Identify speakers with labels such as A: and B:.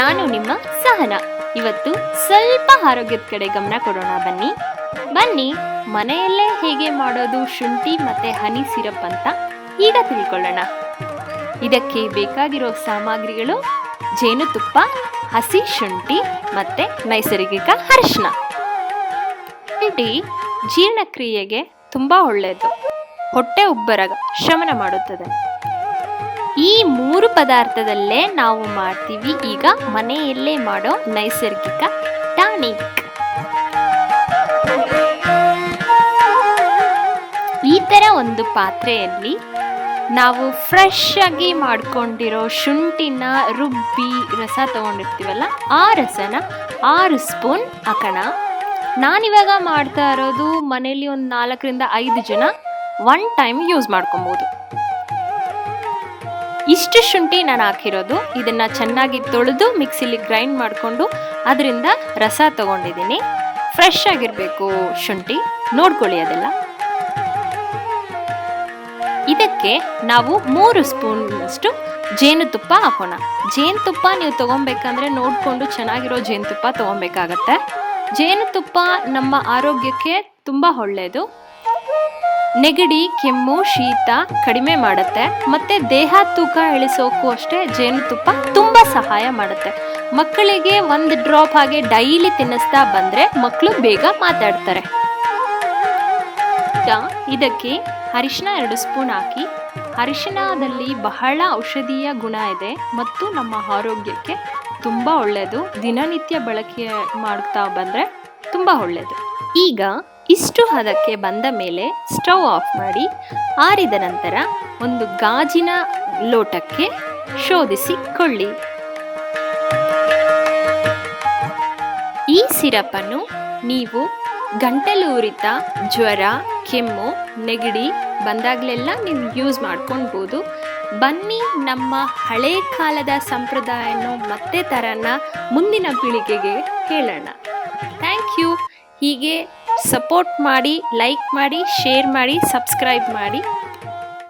A: ನಾನು ನಿಮ್ಮ ಸಹನಾ. ಇವತ್ತು ಸ್ವಲ್ಪ ಆರೋಗ್ಯದ ಕಡೆ ಗಮನ ಕೊಡೋಣ. ಬನ್ನಿ ಮನೆಯಲ್ಲೇ ಹೇಗೆ ಮಾಡೋದು ಶುಂಠಿ ಮತ್ತೆ ಹನಿ ಸಿರಪ್ ಅಂತ ಈಗ ತಿಳ್ಕೊಳ್ಳೋಣ. ಇದಕ್ಕೆ ಬೇಕಾಗಿರೋ ಸಾಮಗ್ರಿಗಳು: ಜೇನುತುಪ್ಪ, ಹಸಿ ಶುಂಠಿ ಮತ್ತೆ ನೈಸರ್ಗಿಕ ಅರಿಶಿನ. ಶುಂಠಿ ಜೀರ್ಣಕ್ರಿಯೆಗೆ ತುಂಬಾ ಒಳ್ಳೆಯದು, ಹೊಟ್ಟೆ ಉಬ್ಬರ ಶಮನ ಮಾಡುತ್ತದೆ. ಈ 3 ಪದಾರ್ಥದಲ್ಲೇ ನಾವು ಮಾಡ್ತೀವಿ ಈಗ ಮನೆಯಲ್ಲೇ ಮಾಡೋ ನೈಸರ್ಗಿಕ ಟಾನಿಕ್. ಈ ತರ ಒಂದು ಪಾತ್ರೆಯಲ್ಲಿ ನಾವು ಫ್ರೆಶ್ ಆಗಿ ಮಾಡ್ಕೊಂಡಿರೋ ಶುಂಠಿನ ರುಬ್ಬಿ ರಸ ತಗೊಂಡಿರ್ತೀವಲ್ಲ, ಆ ರಸನ 6 ಸ್ಪೂನ್ ಹಾಕೋಣ. ನಾನಿವಾಗ ಮಾಡ್ತಾ ಇರೋದು ಮನೇಲಿ ಒಂದು 4 ರಿಂದ 5 ಜನ ಒನ್ ಟೈಮ್ ಯೂಸ್ ಮಾಡ್ಕೊಬಹುದು. ಇಷ್ಟು ಶುಂಠಿ ನಾನು ಹಾಕಿರೋದು. ಇದನ್ನ ಚೆನ್ನಾಗಿ ತೊಳೆದು ಮಿಕ್ಸಿಲಿ ಗ್ರೈಂಡ್ ಮಾಡಿಕೊಂಡು ಅದರಿಂದ ರಸ ತಗೊಂಡಿದ್ದೀನಿ. ಫ್ರೆಶ್ ಆಗಿರಬೇಕು ಶುಂಠಿ, ನೋಡ್ಕೊಳ್ಳಿ ಅದೆಲ್ಲ. ಇದಕ್ಕೆ ನಾವು 3 ಸ್ಪೂನ್ ಅಷ್ಟು ಜೇನುತುಪ್ಪ ಹಾಕೋಣ. ಜೇನುತುಪ್ಪ ನೀವು ತಗೊಬೇಕಂದ್ರೆ ನೋಡ್ಕೊಂಡು ಚೆನ್ನಾಗಿರೋ ಜೇನುತುಪ್ಪ ತಗೊಬೇಕಾಗತ್ತೆ. ಜೇನುತುಪ್ಪ ನಮ್ಮ ಆರೋಗ್ಯಕ್ಕೆ ತುಂಬಾ ಒಳ್ಳೆಯದು. ನೆಗಡಿ, ಕೆಮ್ಮು, ಶೀತ ಕಡಿಮೆ ಮಾಡುತ್ತೆ. ಮತ್ತೆ ದೇಹ ತೂಕ ಇಳಿಸೋಕ್ಕೂ ಅಷ್ಟೇ ಜೇನುತುಪ್ಪ ತುಂಬಾ ಸಹಾಯ ಮಾಡುತ್ತೆ. ಮಕ್ಕಳಿಗೆ 1 ಡ್ರಾಪ್ ಹಾಗೆ ಡೈಲಿ ತಿನ್ನಿಸ್ತಾ ಬಂದ್ರೆ ಮಕ್ಕಳು ಬೇಗ ಮಾತಾಡ್ತಾರೆ. ಇದಕ್ಕೆ ಅರಿಶಿನ 2 ಸ್ಪೂನ್ ಹಾಕಿ. ಅರಿಶಿನದಲ್ಲಿ ಬಹಳ ಔಷಧೀಯ ಗುಣ ಇದೆ ಮತ್ತು ನಮ್ಮ ಆರೋಗ್ಯಕ್ಕೆ ತುಂಬಾ ಒಳ್ಳೆಯದು. ದಿನನಿತ್ಯ ಬಳಕೆ ಮಾಡ್ತಾ ಬಂದ್ರೆ ತುಂಬಾ ಒಳ್ಳೆಯದು. ಈಗ ಇಷ್ಟು ಹದಕ್ಕೆ ಬಂದ ಮೇಲೆ ಸ್ಟವ್ ಆಫ್ ಮಾಡಿ, ಆರಿದ ನಂತರ ಒಂದು ಗಾಜಿನ ಲೋಟಕ್ಕೆ ಶೋಧಿಸಿಕೊಳ್ಳಿ. ಈ ಸಿರಪನ್ನು ನೀವು ಗಂಟಲು ಉರಿತ, ಜ್ವರ, ಕೆಮ್ಮು, ನೆಗಡಿ ಬಂದಾಗಲೆಲ್ಲ ನೀವು ಯೂಸ್ ಮಾಡ್ಕೊಳ್ಬೋದು. ಬನ್ನಿ ನಮ್ಮ ಹಳೆ ಕಾಲದ ಸಂಪ್ರದಾಯವನ್ನು ಮತ್ತೆ ತರನ ಮುಂದಿನ ಪೀಳಿಗೆಗೆ ಹೇಳೋಣ. Thank you. ಹೀಗೆ ಸಪೋರ್ಟ್ ಮಾಡಿ, ಲೈಕ್ ಮಾಡಿ, ಶೇರ್ ಮಾಡಿ, ಸಬ್ಸ್ಕ್ರೈಬ್ ಮಾಡಿ.